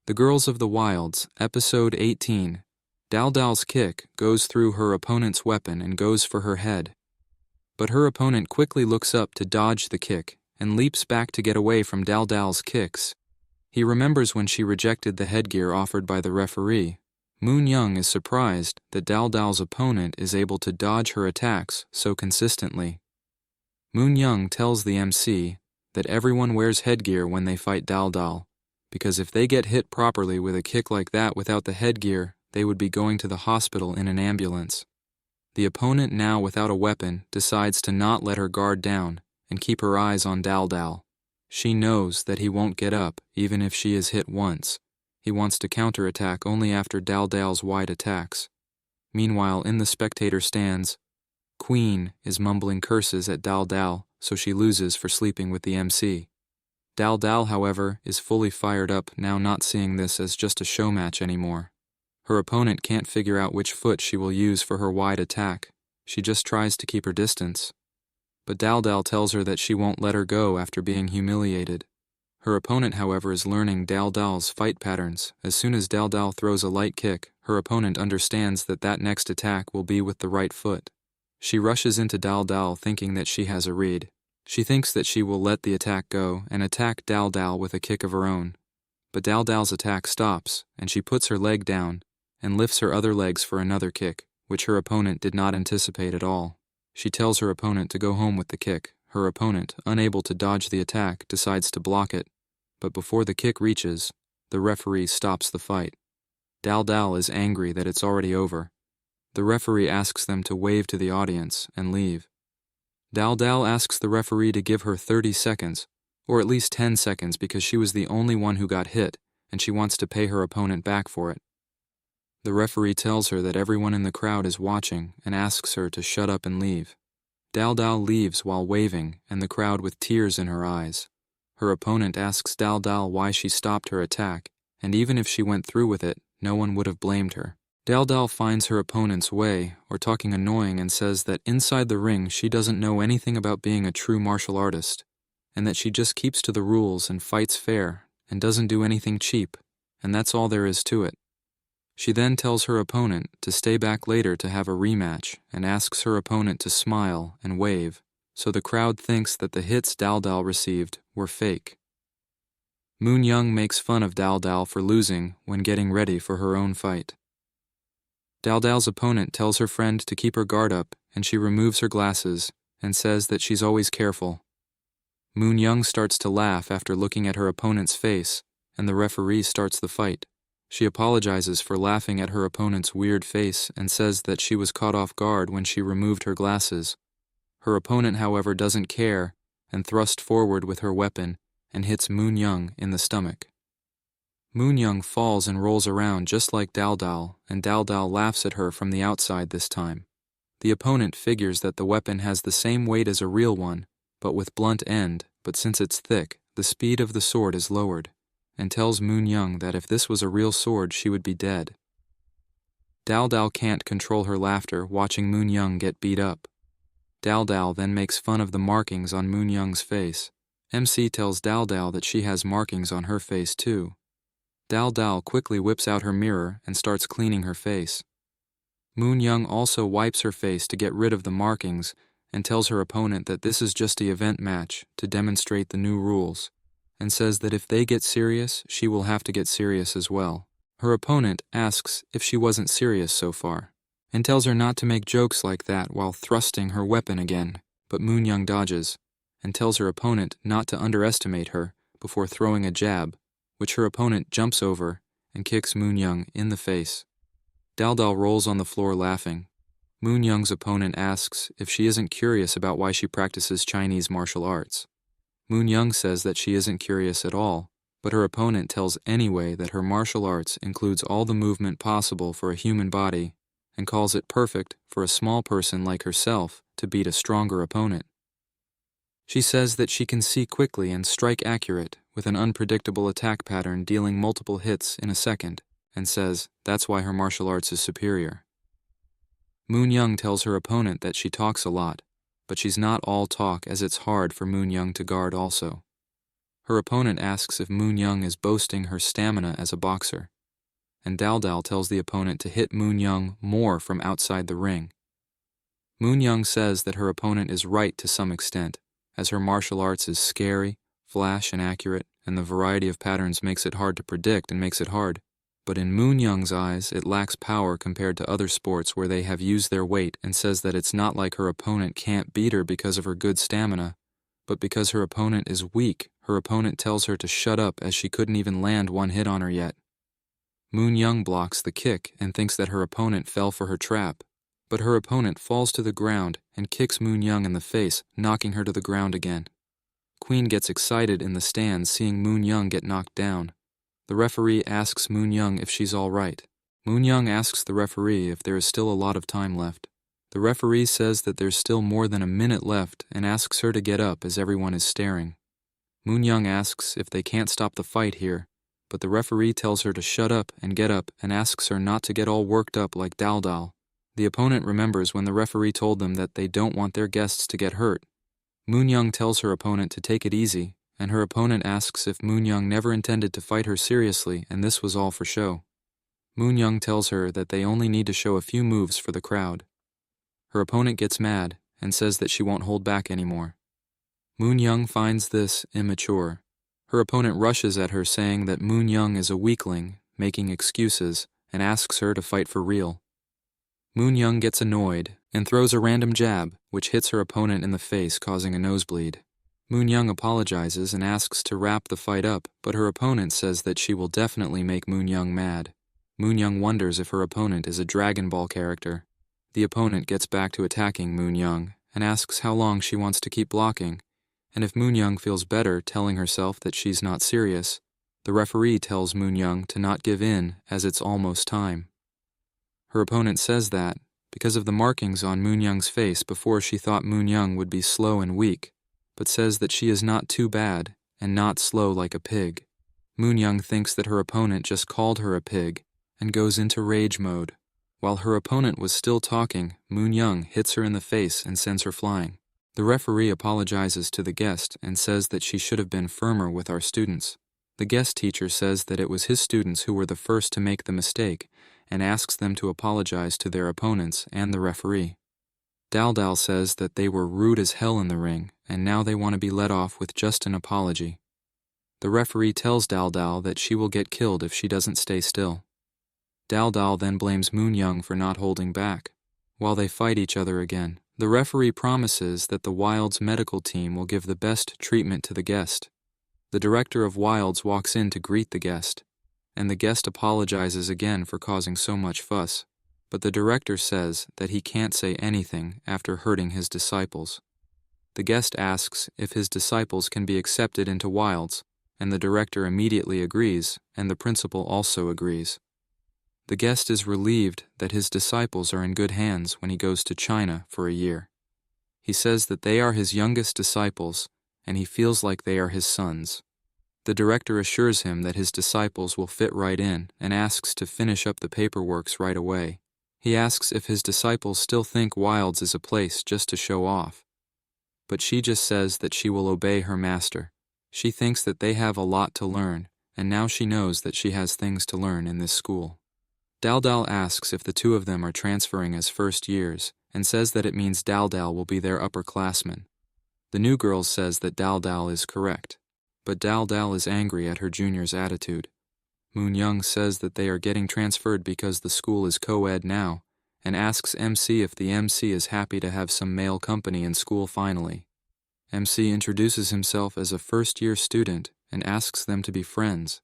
The Girls of the Wilds, Episode 18. Dal's kick goes through her opponent's weapon and goes for her head. But her opponent quickly looks up to dodge the kick and leaps back to get away from Dal's kicks. He remembers when she rejected the headgear offered by the referee. Moon Young is surprised that Dal's opponent is able to dodge her attacks so consistently. Moon Young tells the MC that everyone wears headgear when they fight Dal, because if they get hit properly with a kick like that without the headgear, they would be going to the hospital in an ambulance. The opponent, now without a weapon, decides to not let her guard down and keep her eyes on Dal. She knows that he won't get up even if she is hit once. He wants to counterattack only after Dal's wide attacks. Meanwhile, in the spectator stands, Queen is mumbling curses at Dal, so she loses for sleeping with the MC. Dal, however, is fully fired up, now not seeing this as just a show match anymore. Her opponent can't figure out which foot she will use for her wide attack. She just tries to keep her distance. But Dal tells her that she won't let her go after being humiliated. Her opponent, however, is learning Dal's fight patterns. As soon as Dal throws a light kick, her opponent understands that next attack will be with the right foot. She rushes into Dal thinking that she has a read. She thinks that she will let the attack go and attack Dal with a kick of her own. But Dal's attack stops, and she puts her leg down and lifts her other legs for another kick, which her opponent did not anticipate at all. She tells her opponent to go home with the kick. Her opponent, unable to dodge the attack, decides to block it. But before the kick reaches, the referee stops the fight. Dal is angry that it's already over. The referee asks them to wave to the audience and leave. Dal asks the referee to give her 30 seconds, or at least 10 seconds, because she was the only one who got hit, and she wants to pay her opponent back for it. The referee tells her that everyone in the crowd is watching and asks her to shut up and leave. Dal leaves while waving, and the crowd with tears in her eyes. Her opponent asks Dal why she stopped her attack, and even if she went through with it, no one would have blamed her. Dal finds her opponent's way, or talking annoying, and says that inside the ring she doesn't know anything about being a true martial artist, and that she just keeps to the rules and fights fair, and doesn't do anything cheap, and that's all there is to it. She then tells her opponent to stay back later to have a rematch, and asks her opponent to smile and wave, so the crowd thinks that the hits Dal received were fake. Moon Young makes fun of Dal for losing when getting ready for her own fight. Dal's opponent tells her friend to keep her guard up, and she removes her glasses and says that she's always careful. Moon Young starts to laugh after looking at her opponent's face, and the referee starts the fight. She apologizes for laughing at her opponent's weird face and says that she was caught off guard when she removed her glasses. Her opponent, however, doesn't care and thrusts forward with her weapon and hits Moon Young in the stomach. Moon Young falls and rolls around just like Dal, and Dal laughs at her from the outside this time. The opponent figures that the weapon has the same weight as a real one, but with blunt end, but since it's thick, the speed of the sword is lowered, and tells Moon Young that if this was a real sword, she would be dead. Dal can't control her laughter watching Moon Young get beat up. Dal then makes fun of the markings on Moon Young's face. MC tells Dal that she has markings on her face too. Dal quickly whips out her mirror and starts cleaning her face. Moon Young also wipes her face to get rid of the markings and tells her opponent that this is just the event match to demonstrate the new rules, and says that if they get serious, she will have to get serious as well. Her opponent asks if she wasn't serious so far, and tells her not to make jokes like that while thrusting her weapon again, but Moon Young dodges, and tells her opponent not to underestimate her before throwing a jab, which her opponent jumps over and kicks Moon Young in the face. Dal rolls on the floor laughing. Moon Young's opponent asks if she isn't curious about why she practices Chinese martial arts. Moon Young says that she isn't curious at all, but her opponent tells anyway that her martial arts includes all the movement possible for a human body and calls it perfect for a small person like herself to beat a stronger opponent. She says that she can see quickly and strike accurate with an unpredictable attack pattern dealing multiple hits in a second, and says that's why her martial arts is superior. Moon Young tells her opponent that she talks a lot, but she's not all talk as it's hard for Moon Young to guard also. Her opponent asks if Moon Young is boasting her stamina as a boxer, and Dalal tells the opponent to hit Moon Young more from outside the ring. Moon Young says that her opponent is right to some extent, as her martial arts is scary, flash, and accurate, and the variety of patterns makes it hard to predict and makes it hard. But in Moon Young's eyes, it lacks power compared to other sports where they have used their weight, and says that it's not like her opponent can't beat her because of her good stamina, but because her opponent is weak. Her opponent tells her to shut up as she couldn't even land one hit on her yet. Moon Young blocks the kick and thinks that her opponent fell for her trap, but her opponent falls to the ground and kicks Moon Young in the face, knocking her to the ground again. Queen gets excited in the stands seeing Moon Young get knocked down. The referee asks Moon Young if she's all right. Moon Young asks the referee if there is still a lot of time left. The referee says that there's still more than a minute left and asks her to get up as everyone is staring. Moon Young asks if they can't stop the fight here, but the referee tells her to shut up and get up and asks her not to get all worked up like Dalal. The opponent remembers when the referee told them that they don't want their guests to get hurt. Moon Young tells her opponent to take it easy, and her opponent asks if Moon Young never intended to fight her seriously and this was all for show. Moon Young tells her that they only need to show a few moves for the crowd. Her opponent gets mad and says that she won't hold back anymore. Moon Young finds this immature. Her opponent rushes at her saying that Moon Young is a weakling, making excuses, and asks her to fight for real. Moon Young gets annoyed and throws a random jab, which hits her opponent in the face, causing a nosebleed. Moon Young apologizes and asks to wrap the fight up, but her opponent says that she will definitely make Moon Young mad. Moon Young wonders if her opponent is a Dragon Ball character. The opponent gets back to attacking Moon Young and asks how long she wants to keep blocking, and if Moon Young feels better telling herself that she's not serious. The referee tells Moon Young to not give in as it's almost time. Her opponent says that, because of the markings on Moon Young's face before, she thought Moon Young would be slow and weak, but says that she is not too bad and not slow like a pig. Moon Young thinks that her opponent just called her a pig and goes into rage mode. While her opponent was still talking, Moon Young hits her in the face and sends her flying. The referee apologizes to the guest and says that she should have been firmer with our students. The guest teacher says that it was his students who were the first to make the mistake and asks them to apologize to their opponents and the referee. Dalal says that they were rude as hell in the ring and now they want to be let off with just an apology. The referee tells Dalal that she will get killed if she doesn't stay still. Dalal then blames Moon Young for not holding back. While they fight each other again, the referee promises that the Wild's medical team will give the best treatment to the guest. The director of Wilds walks in to greet the guest, and the guest apologizes again for causing so much fuss, but the director says that he can't say anything after hurting his disciples. The guest asks if his disciples can be accepted into Wilds, and the director immediately agrees, and the principal also agrees. The guest is relieved that his disciples are in good hands when he goes to China for a year. He says that they are his youngest disciples, and he feels like they are his sons. The director assures him that his disciples will fit right in and asks to finish up the paperwork right away. He asks if his disciples still think Wilds is a place just to show off. But she just says that she will obey her master. She thinks that they have a lot to learn, and now she knows that she has things to learn in this school. Dalal asks if the two of them are transferring as first years, and says that it means Dalal will be their upperclassman. The new girl says that Dalal is correct, but Dalal is angry at her junior's attitude. Moon Young says that they are getting transferred because the school is co-ed now, and asks MC if the MC is happy to have some male company in school finally. MC introduces himself as a first-year student and asks them to be friends.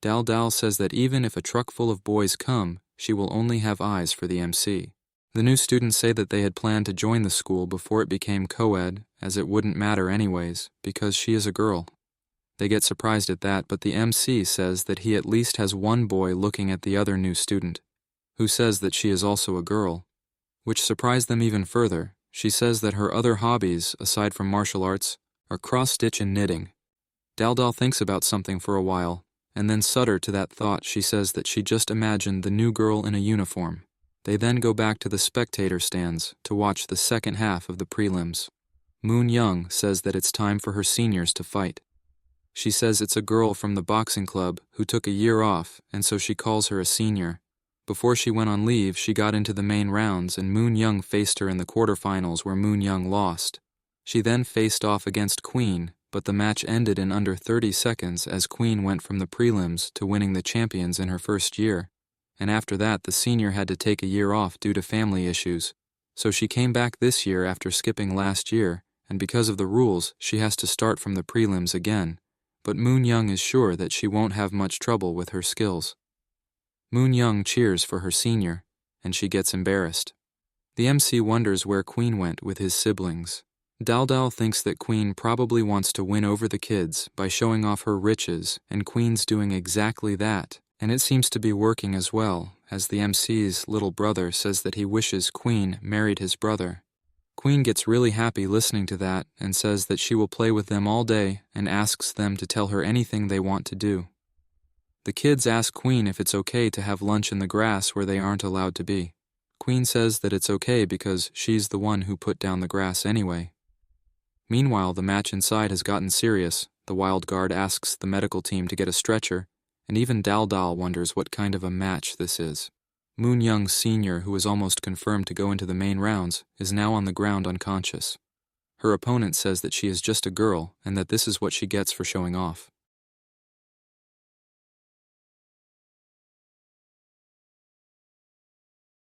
Dalal says that even if a truck full of boys come, she will only have eyes for the MC. The new students say that they had planned to join the school before it became co-ed, as it wouldn't matter anyways, because she is a girl. They get surprised at that, but the MC says that he at least has one boy looking at the other new student, who says that she is also a girl, which surprised them even further. She says that her other hobbies, aside from martial arts, are cross-stitch and knitting. Dalal thinks about something for a while, and then shudder to that thought. She says that she just imagined the new girl in a uniform. They then go back to the spectator stands to watch the second half of the prelims. Moon Young says that it's time for her seniors to fight. She says it's a girl from the boxing club who took a year off, and so she calls her a senior. Before she went on leave, she got into the main rounds, and Moon Young faced her in the quarterfinals where Moon Young lost. She then faced off against Queen, but the match ended in under 30 seconds as Queen went from the prelims to winning the champions in her first year. And after that, the senior had to take a year off due to family issues. So she came back this year after skipping last year, and because of the rules, she has to start from the prelims again. But Moon Young is sure that she won't have much trouble with her skills. Moon Young cheers for her senior, and she gets embarrassed. The MC wonders where Queen went with his siblings. Dalal thinks that Queen probably wants to win over the kids by showing off her riches, and Queen's doing exactly that, and it seems to be working as well, as the MC's little brother says that he wishes Queen married his brother. Queen gets really happy listening to that and says that she will play with them all day and asks them to tell her anything they want to do. The kids ask Queen if it's okay to have lunch in the grass where they aren't allowed to be. Queen says that it's okay because she's the one who put down the grass anyway. Meanwhile, the match inside has gotten serious. The wild guard asks the medical team to get a stretcher, and even Dalal wonders what kind of a match this is. Moon Young's senior, who is almost confirmed to go into the main rounds, is now on the ground unconscious. Her opponent says that she is just a girl and that this is what she gets for showing off.